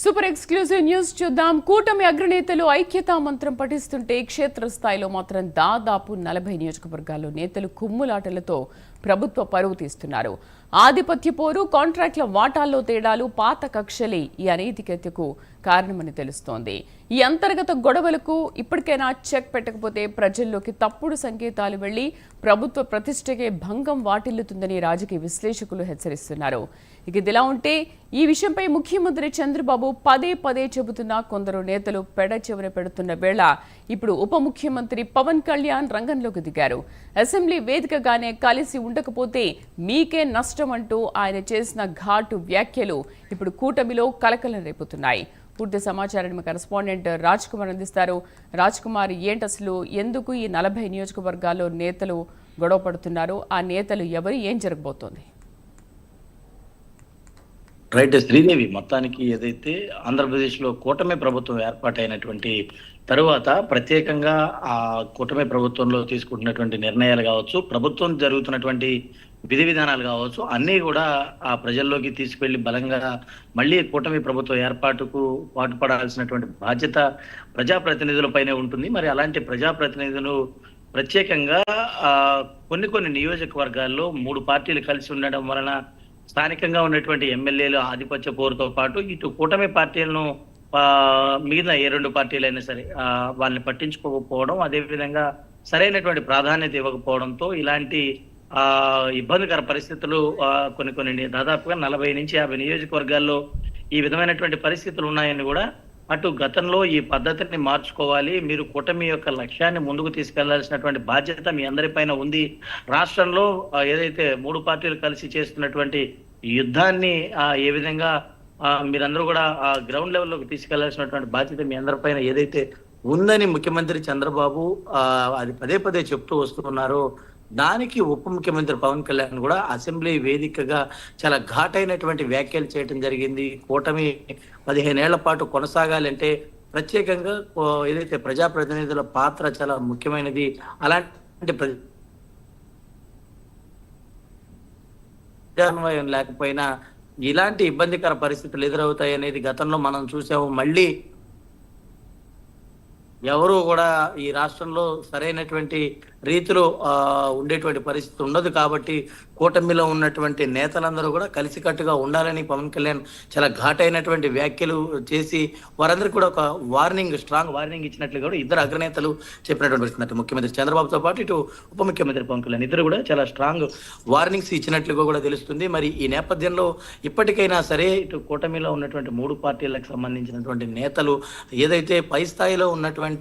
Super exclusive news చూద్దాం. కూటమి అగ్రనేతలు ఐక్యతా మంత్రం పఠిస్తుంటే క్షేత్రస్థాయిలో మాత్రం దాదాపు 40 నియోజకవర్గాల్లో నేతలు కుమ్ములాటలతో ప్రభుత్వ పరువు తీస్తున్నారు. ఆధిపత్య పోరు, కాంట్రాక్ట్ల వాటాల్లో తేడాలు, పాత కక్షలే ఈ అనైతికతకు కారణమని తెలుస్తోంది. ఈ అంతర్గత గొడవలకు ఇప్పటికైనా చెక్ పెట్టకపోతే ప్రజల్లోకి తప్పుడు సంకేతాలు వెళ్లి ప్రభుత్వ ప్రతిష్టకే భంగం వాటిల్లుతుందని రాజకీయ విశ్లేషకులు హెచ్చరిస్తున్నారు. ఇక ఇదిలా ఉంటే ఈ విషయంపై ముఖ్యమంత్రి చంద్రబాబు పదే పదే చెబుతున్నా కొందరు నేతలు పెడ చెవిన పెడుతున్న వేళ ఇప్పుడు ఉప ముఖ్యమంత్రి పవన్ కళ్యాణ్ రంగంలోకి దిగారు. అసెంబ్లీ వేదికగానే కలిసి ఉండకపోతే మీకే నష్టం అంటూ ఆయన చేసిన ఘాటు వ్యాఖ్యలు ఇప్పుడు కూటమిలో కలకలం రేపుతున్నాయి. పూర్తి సమాచారాన్ని మా కరెస్పాండెంట్ రాజ్ కుమార్ అందిస్తారు. రాజ్ కుమార్, ఏంటి అసలు ఎందుకు ఈ 40 నియోజకవర్గాల్లో నేతలు గొడవ పడుతున్నారు? ఆ నేతలు ఎవరు? ఏం జరగబోతోంది? రైట్ శ్రీదేవి, మొత్తానికి ఏదైతే ఆంధ్రప్రదేశ్లో కూటమి ప్రభుత్వం ఏర్పాటైనటువంటి తరువాత ప్రత్యేకంగా ఆ కూటమి ప్రభుత్వంలో తీసుకుంటున్నటువంటి నిర్ణయాలు కావచ్చు, ప్రభుత్వం జరుగుతున్నటువంటి విధి విధానాలు కావచ్చు, అన్నీ కూడా ఆ ప్రజల్లోకి తీసుకెళ్లి బలంగా మళ్ళీ కూటమి ప్రభుత్వ ఏర్పాటుకు పాటుపడాల్సినటువంటి బాధ్యత ప్రజాప్రతినిధులపైనే ఉంటుంది. మరి అలాంటి ప్రజాప్రతినిధులు ప్రత్యేకంగా కొన్ని నియోజకవర్గాల్లో 3 పార్టీలు కలిసి ఉండడం వలన స్థానికంగా ఉన్నటువంటి ఎమ్మెల్యేలు ఆధిపత్య పోరుతో పాటు ఇటు కూటమి పార్టీలను మిగతా ఏ 2 పార్టీలైనా సరే వాళ్ళని పట్టించుకోకపోవడం, అదేవిధంగా సరైనటువంటి ప్రాధాన్యత ఇవ్వకపోవడంతో ఇలాంటి ఇబ్బందికర పరిస్థితులు కొన్ని దాదాపుగా 40 నుంచి 50 నియోజకవర్గాల్లో ఈ విధమైనటువంటి పరిస్థితులు ఉన్నాయని కూడా అటు గతంలో ఈ పద్ధతిని మార్చుకోవాలి, మీరు కూటమి యొక్క లక్ష్యాన్ని ముందుకు తీసుకెళ్లాల్సినటువంటి బాధ్యత మీ అందరిపైన ఉంది. రాష్ట్రంలో ఏదైతే 3 పార్టీలు కలిసి చేస్తున్నటువంటి యుద్ధాన్ని ఏ విధంగా మీరందరూ కూడా గ్రౌండ్ లెవెల్లోకి తీసుకెళ్లాల్సినటువంటి బాధ్యత మీ అందరిపైన ఏదైతే ఉందని ముఖ్యమంత్రి చంద్రబాబు అది పదే పదే చెప్తూ వస్తున్నారో, దానికి ఉప ముఖ్యమంత్రి పవన్ కళ్యాణ్ కూడా అసెంబ్లీ వేదికగా చాలా ఘాటైనటువంటి వ్యాఖ్యలు చేయడం జరిగింది. కూటమి 15 ఏళ్ల పాటు కొనసాగాలంటే ప్రత్యేకంగా ఏదైతే ప్రజాప్రతినిధుల పాత్ర చాలా ముఖ్యమైనది. అలాంటి ప్రజాన్వయం లేకపోయినా ఇలాంటి ఇబ్బందికర పరిస్థితులు ఎదురవుతాయి అనేది గతంలో మనం చూసాము. మళ్ళీ ఎవరు కూడా ఈ రాష్ట్రంలో సరైనటువంటి రీతిలో ఉండేటువంటి పరిస్థితి ఉండదు. కాబట్టి కూటమిలో ఉన్నటువంటి నేతలందరూ కూడా కలిసికట్టుగా ఉండాలని పవన్ కళ్యాణ్ చాలా ఘాటైనటువంటి వ్యాఖ్యలు చేసి వారందరికీ కూడా ఒక స్ట్రాంగ్ వార్నింగ్ ఇచ్చినట్లు కూడా ఇద్దరు అగ్రనేతలు చెప్పినటువంటి పరిస్థితి. ముఖ్యమంత్రి చంద్రబాబుతో పాటు ఇటు ఉప ముఖ్యమంత్రి పవన్ కళ్యాణ్ ఇద్దరు కూడా చాలా స్ట్రాంగ్ వార్నింగ్స్ ఇచ్చినట్లుగా కూడా తెలుస్తుంది. మరి ఈ నేపథ్యంలో ఇప్పటికైనా సరే ఇటు కూటమిలో ఉన్నటువంటి 3 పార్టీలకు సంబంధించినటువంటి నేతలు ఏదైతే పై స్థాయిలో ఉన్నటువంటి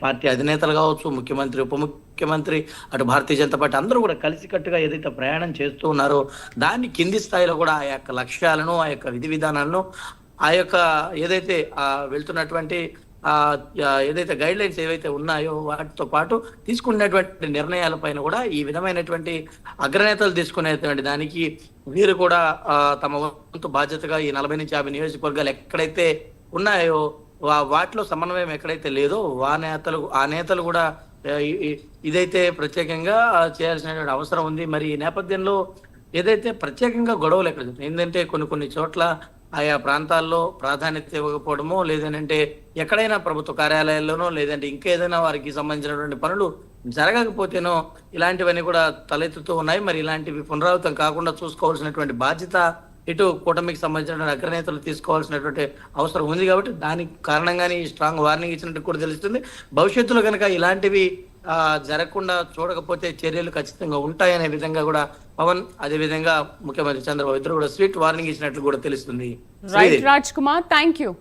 పార్టీ అధినేతలు కావచ్చు, ముఖ్యమంత్రి, ఉప ముఖ్యమంత్రి, అటు భారతీయ జనతా పార్టీ అందరూ కూడా కలిసికట్టుగా ఏదైతే ప్రయాణం చేస్తూ ఉన్నారో దాన్ని కింది స్థాయిలో కూడా ఆ యొక్క లక్ష్యాలను, ఆ యొక్క విధి విధానాలను, ఆ యొక్క ఏదైతే వెళ్తున్నటువంటి ఏదైతే గైడ్ లైన్స్ ఏవైతే ఉన్నాయో వాటితో పాటు తీసుకున్నటువంటి నిర్ణయాలపైన కూడా ఈ విధమైనటువంటి అగ్రనేతలు తీసుకునేటువంటి దానికి వీరు కూడా తమ వంతు బాధ్యతగా ఈ 40 నుంచి 50 నియోజకవర్గాలు ఎక్కడైతే ఉన్నాయో వాటిలో సమన్వయం ఎక్కడైతే లేదో ఆ నేతలు కూడా ఇదైతే ప్రత్యేకంగా చేయాల్సినటువంటి అవసరం ఉంది. మరి ఈ నేపథ్యంలో ఏదైతే ప్రత్యేకంగా గొడవలు ఎక్కడ ఏంటంటే కొన్ని చోట్ల ఆయా ప్రాంతాల్లో ప్రాధాన్యత ఇవ్వకపోవడమో, లేదంటే ఎక్కడైనా ప్రభుత్వ కార్యాలయాల్లోనో, లేదంటే ఇంకేదైనా వారికి సంబంధించినటువంటి పనులు జరగకపోతేనో ఇలాంటివన్నీ కూడా తలెత్తుతూ ఉన్నాయి. మరి ఇలాంటివి పునరావృతం కాకుండా చూసుకోవాల్సినటువంటి బాధ్యత ఇటు కూటమికి సంబంధించిన అగ్రనేతలు తీసుకోవాల్సినటువంటి అవసరం ఉంది. కాబట్టి దానికి కారణంగానే ఈ స్ట్రాంగ్ వార్నింగ్ ఇచ్చినట్టు కూడా తెలుస్తుంది. భవిష్యత్తులో కనుక ఇలాంటివి జరగకుండా చూడకపోతే చర్యలు ఖచ్చితంగా ఉంటాయనే విధంగా కూడా పవన్, అదే విధంగా ముఖ్యమంత్రి చంద్రబాబు ఇద్దరు కూడా స్వీట్ వార్నింగ్ ఇచ్చినట్లు కూడా తెలుస్తుంది. Raj Kumar, thank you.